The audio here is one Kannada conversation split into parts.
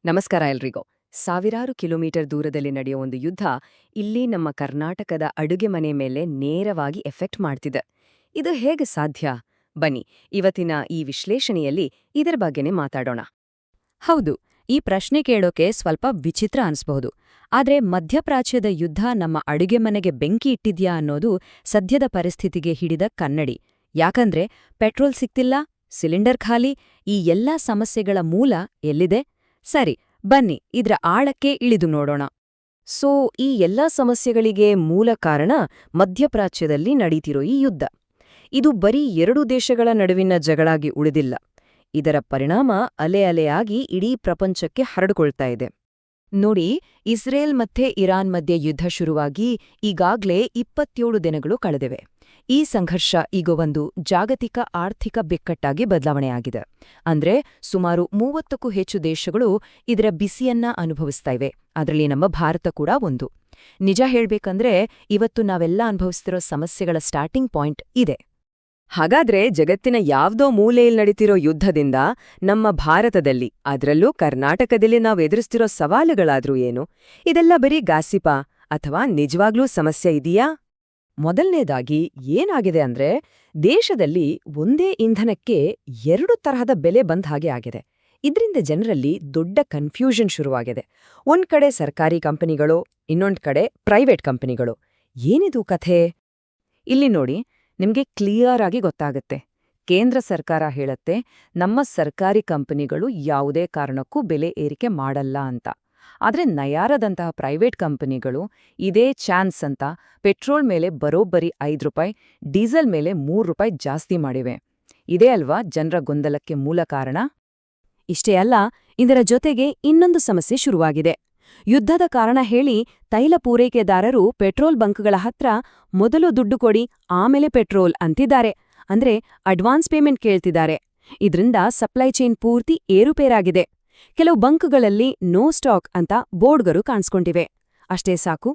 ನಮಸ್ಕಾರ ಎಲ್ರಿಗೂ. ಸಾವಿರಾರು ಕಿಲೋಮೀಟರ್ ದೂರದಲ್ಲಿ ನಡೆಯೋ ಒಂದು ಯುದ್ಧ ಇಲ್ಲಿ ನಮ್ಮ ಕರ್ನಾಟಕದ ಅಡುಗೆ ಮನೆ ಮೇಲೆ ನೇರವಾಗಿ ಎಫೆಕ್ಟ್ ಮಾಡ್ತಿದೆ. ಇದು ಹೇಗೆ ಸಾಧ್ಯ? ಬನ್ನಿ, ಇವತ್ತಿನ ಈ ವಿಶ್ಲೇಷಣೆಯಲ್ಲಿ ಇದರ ಬಗ್ಗೆನೇ ಮಾತಾಡೋಣ. ಹೌದು, ಈ ಪ್ರಶ್ನೆ ಕೇಳೋಕೆ ಸ್ವಲ್ಪ ವಿಚಿತ್ರ ಅನ್ಸ್ಬಹುದು. ಆದ್ರೆ ಮಧ್ಯಪ್ರಾಚ್ಯದ ಯುದ್ಧ ನಮ್ಮ ಅಡುಗೆ ಮನೆಗೆ ಬೆಂಕಿ ಇಟ್ಟಿದ್ಯಾ ಅನ್ನೋದು ಸದ್ಯದ ಪರಿಸ್ಥಿತಿಗೆ ಹಿಡಿದ ಕನ್ನಡಿ. ಯಾಕಂದ್ರೆ ಪೆಟ್ರೋಲ್ ಸಿಗ್ತಿಲ್ಲ, ಸಿಲಿಂಡರ್ ಖಾಲಿ, ಈ ಎಲ್ಲಾ ಸಮಸ್ಯೆಗಳ ಮೂಲ ಎಲ್ಲಿದೆ? ಸರಿ, ಬನ್ನಿ ಇದ್ರ ಆಳಕ್ಕೆ ಇಳಿದು ನೋಡೋಣ. ಸೊ ಈ ಎಲ್ಲಾ ಸಮಸ್ಯೆಗಳಿಗೆ ಮೂಲ ಕಾರಣ ಮಧ್ಯಪ್ರಾಚ್ಯದಲ್ಲಿ ನಡೀತಿರೋ ಈ ಯುದ್ಧ. ಇದು ಬರೀ ಎರಡು ದೇಶಗಳ ನಡುವಿನ ಜಗಳಾಗಿ ಉಳಿದಿಲ್ಲ. ಇದರ ಪರಿಣಾಮ ಅಲೆ ಅಲೆಯಾಗಿ ಇಡೀ ಪ್ರಪಂಚಕ್ಕೆ ಹರಡಿಕೊಳ್ತಾ ಇದೆ. ನೋಡಿ, ಇಸ್ರೇಲ್ ಮತ್ತೆ ಇರಾನ್ ಮಧ್ಯೆ ಯುದ್ಧ ಶುರುವಾಗಿ ಈಗಾಗ್ಲೇ 27 ದಿನಗಳು ಕಳೆದಿವೆ. ಈ ಸಂಘರ್ಷ ಈಗ ಒಂದು ಜಾಗತಿಕ ಆರ್ಥಿಕ ಬಿಕ್ಕಟ್ಟಾಗಿ ಬದಲಾವಣೆಯಾಗಿದೆ. ಅಂದ್ರೆ ಸುಮಾರು 30ಕ್ಕೂ ಹೆಚ್ಚು ದೇಶಗಳು ಇದರ ಬಿಸಿಯನ್ನ ಅನುಭವಿಸ್ತಾ ಇವೆ. ಅದರಲ್ಲಿ ನಮ್ಮ ಭಾರತ ಕೂಡ ಒಂದು. ನಿಜ ಹೇಳ್ಬೇಕಂದ್ರೆ ಇವತ್ತು ನಾವೆಲ್ಲ ಅನುಭವಿಸ್ತಿರೋ ಸಮಸ್ಯೆಗಳ ಸ್ಟಾರ್ಟಿಂಗ್ ಪಾಯಿಂಟ್ ಇದೆ. ಹಾಗಾದ್ರೆ ಜಗತ್ತಿನ ಯಾವ್ದೋ ಮೂಲೆಯಲ್ಲಿ ನಡೀತಿರೋ ಯುದ್ಧದಿಂದ ನಮ್ಮ ಭಾರತದಲ್ಲಿ, ಅದರಲ್ಲೂ ಕರ್ನಾಟಕದಲ್ಲಿ ನಾವು ಎದುರಿಸ್ತಿರೋ ಸವಾಲುಗಳಾದ್ರೂ ಏನು? ಇದೆಲ್ಲ ಬರೀ ಗಾಸಿಪಾ ಅಥವಾ ನಿಜವಾಗ್ಲೂ ಸಮಸ್ಯೆ ಇದೆಯಾ? ಮೊದಲನೇದಾಗಿ ಏನಾಗಿದೆ ಅಂದ್ರೆ, ದೇಶದಲ್ಲಿ ಒಂದೇ ಇಂಧನಕ್ಕೆ 2 ತರಹದ ಬೆಲೆ ಬಂದ ಹಾಗೆ ಆಗಿದೆ. ಇದ್ರಿಂದ ಜನರಲ್ಲಿ ದೊಡ್ಡ ಕನ್ಫ್ಯೂಷನ್ ಶುರುವಾಗಿದೆ. ಒಂದ್ ಕಡೆ ಸರ್ಕಾರಿ ಕಂಪನಿಗಳು, ಇನ್ನೊಂದ್ ಕಡೆ ಪ್ರೈವೇಟ್ ಕಂಪನಿಗಳು. ಏನಿದು ಕಥೆ? ಇಲ್ಲಿ ನೋಡಿ, ನಿಮ್ಗೆ ಕ್ಲಿಯರ್ ಆಗಿ ಗೊತ್ತಾಗತ್ತೆ. ಕೇಂದ್ರ ಸರ್ಕಾರ ಹೇಳತ್ತೆ, ನಮ್ಮ ಸರ್ಕಾರಿ ಕಂಪನಿಗಳು ಯಾವುದೇ ಕಾರಣಕ್ಕೂ ಬೆಲೆ ಏರಿಕೆ ಮಾಡಲ್ಲ ಅಂತ. ಆದ್ರೆ ನಯಾರದಂತಹ ಪ್ರೈವೇಟ್ ಕಂಪನಿಗಳು ಇದೇ ಚಾನ್ಸ್ ಅಂತ ಪೆಟ್ರೋಲ್ ಮೇಲೆ ಬರೋಬ್ಬರಿ ₹5, ಡೀಸೆಲ್ ಮೇಲೆ ₹3 ಜಾಸ್ತಿ ಮಾಡಿವೆ. ಇದೇ ಅಲ್ವಾ ಜನರ ಗೊಂದಲಕ್ಕೆ ಮೂಲ ಕಾರಣ? ಇಷ್ಟೇ ಅಲ್ಲ, ಇದರ ಜೊತೆಗೆ ಇನ್ನೊಂದು ಸಮಸ್ಯೆ ಶುರುವಾಗಿದೆ. ಯುದ್ಧದ ಕಾರಣ ಹೇಳಿ ತೈಲ ಪೂರೈಕೆದಾರರು ಪೆಟ್ರೋಲ್ ಬಂಕ್ಗಳ ಹತ್ರ ಮೊದಲು ದುಡ್ಡು ಕೊಡಿ, ಆಮೇಲೆ ಪೆಟ್ರೋಲ್ ಅಂತಿದ್ದಾರೆ. ಅಂದ್ರೆ ಅಡ್ವಾನ್ಸ್ ಪೇಮೆಂಟ್ ಕೇಳ್ತಿದ್ದಾರೆ. ಇದ್ರಿಂದ ಸಪ್ಲೈ ಚೈನ್ ಪೂರ್ತಿ ಏರುಪೇರಾಗಿದೆ. ಕೆಲವು ಬಂಕ್ಗಳಲ್ಲಿ ನೋ ಸ್ಟಾಕ್ ಅಂತ ಬೋರ್ಡ್ಗಳು ಕಾಣಿಸ್ಕೊಂಡಿವೆ. ಅಷ್ಟೇ ಸಾಕು,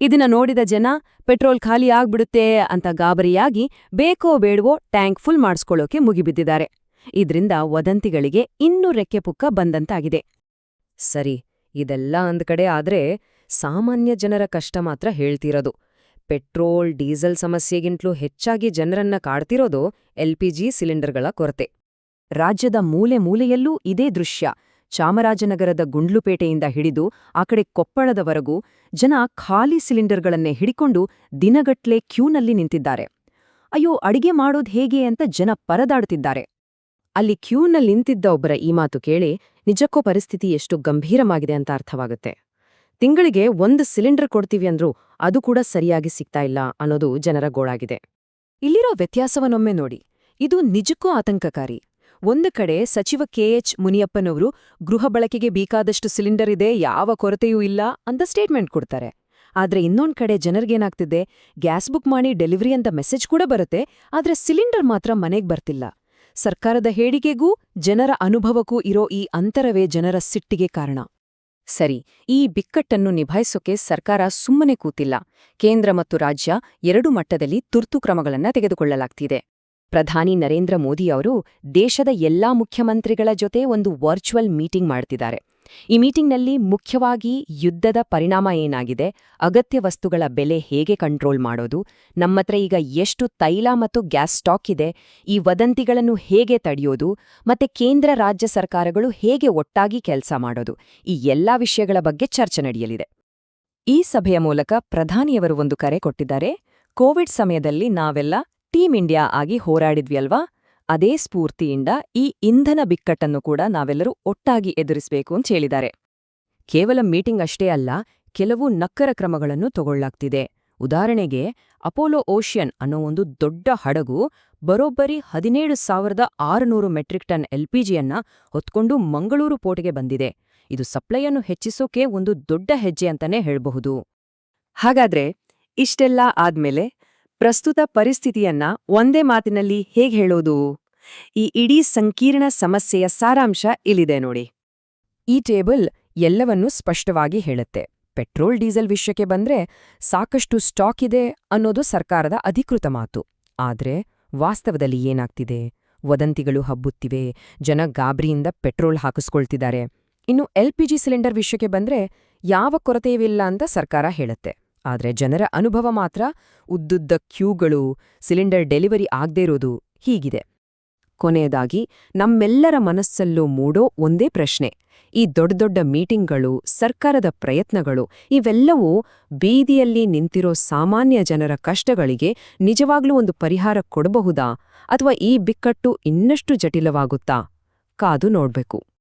ಇದನ್ನ ನೋಡಿದ ಜನ ಪೆಟ್ರೋಲ್ ಖಾಲಿ ಆಗ್ಬಿಡುತ್ತೆ ಅಂತ ಗಾಬರಿಯಾಗಿ ಬೇಕೋ ಬೇಡವೋ ಟ್ಯಾಂಕ್ ಫುಲ್ ಮಾಡಿಸ್ಕೊಳ್ಳೋಕೆ ಮುಗಿಬಿದ್ದಿದ್ದಾರೆ. ಇದ್ರಿಂದ ವದಂತಿಗಳಿಗೆ ಇನ್ನೂ ರೆಕ್ಕೆಪುಕ್ಕ ಬಂದಂತಾಗಿದೆ. ಸರಿ, ಇದೆಲ್ಲ ಒಂದ್ ಕಡೆ ಆದ್ರೆ ಸಾಮಾನ್ಯ ಜನರ ಕಷ್ಟ ಮಾತ್ರ ಹೇಳ್ತಿರೋದು. ಪೆಟ್ರೋಲ್, ಡೀಸೆಲ್ ಸಮಸ್ಯೆಗಿಂತಲೂ ಹೆಚ್ಚಾಗಿ ಜನರನ್ನ ಕಾಡ್ತಿರೋದು LPG ಸಿಲಿಂಡರ್ಗಳ ಕೊರತೆ. ರಾಜ್ಯದ ಮೂಲೆ ಮೂಲೆಯಲ್ಲೂ ಇದೇ ದೃಶ್ಯ. ಚಾಮರಾಜನಗರದ ಗುಂಡ್ಲುಪೇಟೆಯಿಂದ ಹಿಡಿದು ಆ ಕಡೆ ಕೊಪ್ಪಳದವರೆಗೂ ಜನ ಖಾಲಿ ಸಿಲಿಂಡರ್ಗಳನ್ನೇ ಹಿಡಿಕೊಂಡು ದಿನಗಟ್ಲೆ ಕ್ಯೂನಲ್ಲಿ ನಿಂತಿದ್ದಾರೆ. ಅಯ್ಯೋ, ಅಡಿಗೆ ಮಾಡೋದ್ ಹೇಗೆ ಅಂತ ಜನ ಪರದಾಡುತ್ತಿದ್ದಾರೆ. ಅಲ್ಲಿ ಕ್ಯೂನಲ್ಲಿ ನಿಂತಿದ್ದ ಒಬ್ಬರ ಈ ಮಾತು ಕೇಳಿ ನಿಜಕ್ಕೂ ಪರಿಸ್ಥಿತಿ ಎಷ್ಟು ಗಂಭೀರವಾಗಿದೆ ಅಂತ ಅರ್ಥವಾಗುತ್ತೆ. ತಿಂಗಳಿಗೆ 1 ಸಿಲಿಂಡರ್ ಕೊಡ್ತೀವಿ ಅಂದ್ರೂ ಅದು ಕೂಡ ಸರಿಯಾಗಿ ಸಿಗ್ತಾ ಇಲ್ಲ ಅನ್ನೋದು ಜನರ ಗೋಳಾಗಿದೆ. ಇಲ್ಲಿರೋ ವ್ಯತ್ಯಾಸವನ್ನೊಮ್ಮೆ ನೋಡಿ. ಇದು ನಿಜಕ್ಕೂ ಆತಂಕಕಾರಿ. ಒಂದು ಕಡೆ ಸಚಿವ KH ಮುನಿಯಪ್ಪನವರು ಗೃಹ ಬಳಕೆಗೆ ಬೇಕಾದಷ್ಟು ಸಿಲಿಂಡರ್ ಇದೆ, ಯಾವ ಕೊರತೆಯೂ ಇಲ್ಲ ಅಂತ ಸ್ಟೇಟ್ಮೆಂಟ್ ಕೊಡ್ತಾರೆ. ಆದ್ರೆ ಇನ್ನೊಂದ್ ಕಡೆ ಜನರಿಗೇನಾಗ್ತಿದೆ, ಗ್ಯಾಸ್ ಬುಕ್ ಮಾಡಿ ಡೆಲಿವರಿ ಅಂತ ಮೆಸೇಜ್ ಕೂಡ ಬರುತ್ತೆ, ಆದ್ರೆ ಸಿಲಿಂಡರ್ ಮಾತ್ರ ಮನೆಗ್ ಬರ್ತಿಲ್ಲ. ಸರ್ಕಾರದ ಹೇಳಿಕೆಗೂ ಜನರ ಅನುಭವಕ್ಕೂ ಇರೋ ಈ ಅಂತರವೇ ಜನರ ಸಿಟ್ಟಿಗೆ ಕಾರಣ. ಸರಿ, ಈ ಬಿಕ್ಕಟ್ಟನ್ನು ನಿಭಾಯಿಸೋಕೆ ಸರ್ಕಾರ ಸುಮ್ಮನೆ ಕೂತಿಲ್ಲ. ಕೇಂದ್ರ ಮತ್ತು ರಾಜ್ಯ 2 ಮಟ್ಟದಲ್ಲಿ ತುರ್ತು ಕ್ರಮಗಳನ್ನ ತೆಗೆದುಕೊಳ್ಳಲಾಗ್ತಿದೆ. ಪ್ರಧಾನಿ ನರೇಂದ್ರ ಮೋದಿ ಅವರು ದೇಶದ ಎಲ್ಲಾ ಮುಖ್ಯಮಂತ್ರಿಗಳ ಜೊತೆ ಒಂದು ವರ್ಚುವಲ್ ಮೀಟಿಂಗ್ ಮಾಡ್ತಿದ್ದಾರೆ. ಈ ಮೀಟಿಂಗ್ನಲ್ಲಿ ಮುಖ್ಯವಾಗಿ ಯುದ್ಧದ ಪರಿಣಾಮ ಏನಾಗಿದೆ, ಅಗತ್ಯ ವಸ್ತುಗಳ ಬೆಲೆ ಹೇಗೆ ಕಂಟ್ರೋಲ್ ಮಾಡೋದು, ನಮ್ಮತ್ರ ಈಗ ಎಷ್ಟು ತೈಲ ಮತ್ತು ಗ್ಯಾಸ್ ಸ್ಟಾಕ್ ಇದೆ, ಈ ವದಂತಿಗಳನ್ನು ಹೇಗೆ ತಡೆಯೋದು, ಮತ್ತೆ ಕೇಂದ್ರ ರಾಜ್ಯ ಸರ್ಕಾರಗಳು ಹೇಗೆ ಒಟ್ಟಾಗಿ ಕೆಲಸ ಮಾಡೋದು, ಈ ಎಲ್ಲಾ ವಿಷಯಗಳ ಬಗ್ಗೆ ಚರ್ಚೆ ನಡೆಯಲಿದೆ. ಈ ಸಭೆಯ ಮೂಲಕ ಪ್ರಧಾನಿಯವರು ಒಂದು ಕರೆ ಕೊಟ್ಟಿದ್ದಾರೆ. ಕೋವಿಡ್ ಸಮಯದಲ್ಲಿ ನಾವೆಲ್ಲ ಟೀಮ್ ಇಂಡಿಯಾ ಆಗಿ ಹೋರಾಡಿದ್ವಿ ಅಲ್ವಾ, ಅದೇ ಸ್ಫೂರ್ತಿಯಿಂದ ಈ ಇಂಧನ ಬಿಕ್ಕಟ್ಟನ್ನು ಕೂಡ ನಾವೆಲ್ಲರೂ ಒಟ್ಟಾಗಿ ಎದುರಿಸಬೇಕು ಅಂತ ಹೇಳಿದ್ದಾರೆ. ಕೇವಲ ಮೀಟಿಂಗ್ ಅಷ್ಟೇ ಅಲ್ಲ, ಕೆಲವು ನಕ್ಕರ ಕ್ರಮಗಳನ್ನು ತಗೊಳ್ಳಾಗ್ತಿದೆ. ಉದಾಹರಣೆಗೆ, ಅಪೋಲೋ ಓಷಿಯನ್ ಅನ್ನೋ ಒಂದು ದೊಡ್ಡ ಹಡಗು ಬರೋಬ್ಬರಿ 17,600 ಮೆಟ್ರಿಕ್ ಟನ್ LPGಯನ್ನ ಹೊತ್ಕೊಂಡು ಮಂಗಳೂರು ಪೋರ್ಟ್ಗೆ ಬಂದಿದೆ. ಇದು ಸಪ್ಲೈಯನ್ನು ಹೆಚ್ಚಿಸೋಕೆ ಒಂದು ದೊಡ್ಡ ಹೆಜ್ಜೆ ಅಂತಾನೆ ಹೇಳ್ಬಹುದು. ಹಾಗಾದ್ರೆ ಇಷ್ಟೆಲ್ಲ ಆದ್ಮೇಲೆ ಪ್ರಸ್ತುತ ಪರಿಸ್ಥಿತಿಯನ್ನ ಒಂದೇ ಮಾತಿನಲ್ಲಿ ಹೇಗೆ ಹೇಳೋದು? ಈ ಇಡೀ ಸಂಕೀರ್ಣ ಸಮಸ್ಯೆಯ ಸಾರಾಂಶ ಇಲ್ಲಿದೆ ನೋಡಿ. ಈ ಟೇಬಲ್ ಎಲ್ಲವನ್ನೂ ಸ್ಪಷ್ಟವಾಗಿ ಹೇಳುತ್ತೆ. ಪೆಟ್ರೋಲ್, ಡೀಸೆಲ್ ವಿಷಯಕ್ಕೆ ಬಂದ್ರೆ ಸಾಕಷ್ಟು ಸ್ಟಾಕ್ ಇದೆ ಅನ್ನೋದು ಸರ್ಕಾರದ ಅಧಿಕೃತ ಮಾತು. ಆದ್ರೆ ವಾಸ್ತವದಲ್ಲಿ ಏನಾಗ್ತಿದೆ? ವದಂತಿಗಳು ಹಬ್ಬುತ್ತಿವೆ, ಜನ ಗಾಬರಿಯಿಂದ ಪೆಟ್ರೋಲ್ ಹಾಕಿಸ್ಕೊಳ್ತಿದ್ದಾರೆ. ಇನ್ನು LPG ಸಿಲಿಂಡರ್ ವಿಷಯಕ್ಕೆ ಬಂದ್ರೆ ಯಾವ ಕೊರತೆಯಿಲ್ಲ ಅಂತ ಸರ್ಕಾರ ಹೇಳುತ್ತೆ. ಆದ್ರೆ ಜನರ ಅನುಭವ ಮಾತ್ರ ಉದ್ದುದ್ದ ಕ್ಯೂಗಳು, ಸಿಲಿಂಡರ್ ಡೆಲಿವರಿ ಆಗದೇ ಇರೋದು ಹೀಗಿದೆ. ಕೊನೆಯದಾಗಿ ನಮ್ಮೆಲ್ಲರ ಮನಸ್ಸಲ್ಲೂ ಮೂಡೋ ಒಂದೇ ಪ್ರಶ್ನೆ, ಈ ದೊಡ್ಡ ದೊಡ್ಡ ಮೀಟಿಂಗ್ಗಳು, ಸರ್ಕಾರದ ಪ್ರಯತ್ನಗಳು ಇವೆಲ್ಲವೂ ಬೀದಿಯಲ್ಲಿ ನಿಂತಿರೋ ಸಾಮಾನ್ಯ ಜನರ ಕಷ್ಟಗಳಿಗೆ ನಿಜವಾಗ್ಲೂ ಒಂದು ಪರಿಹಾರ ಕೊಡಬಹುದಾ ಅಥವಾ ಈ ಬಿಕ್ಕಟ್ಟು ಇನ್ನಷ್ಟು ಜಟಿಲವಾಗುತ್ತಾ? ಕಾದು ನೋಡ್ಬೇಕು.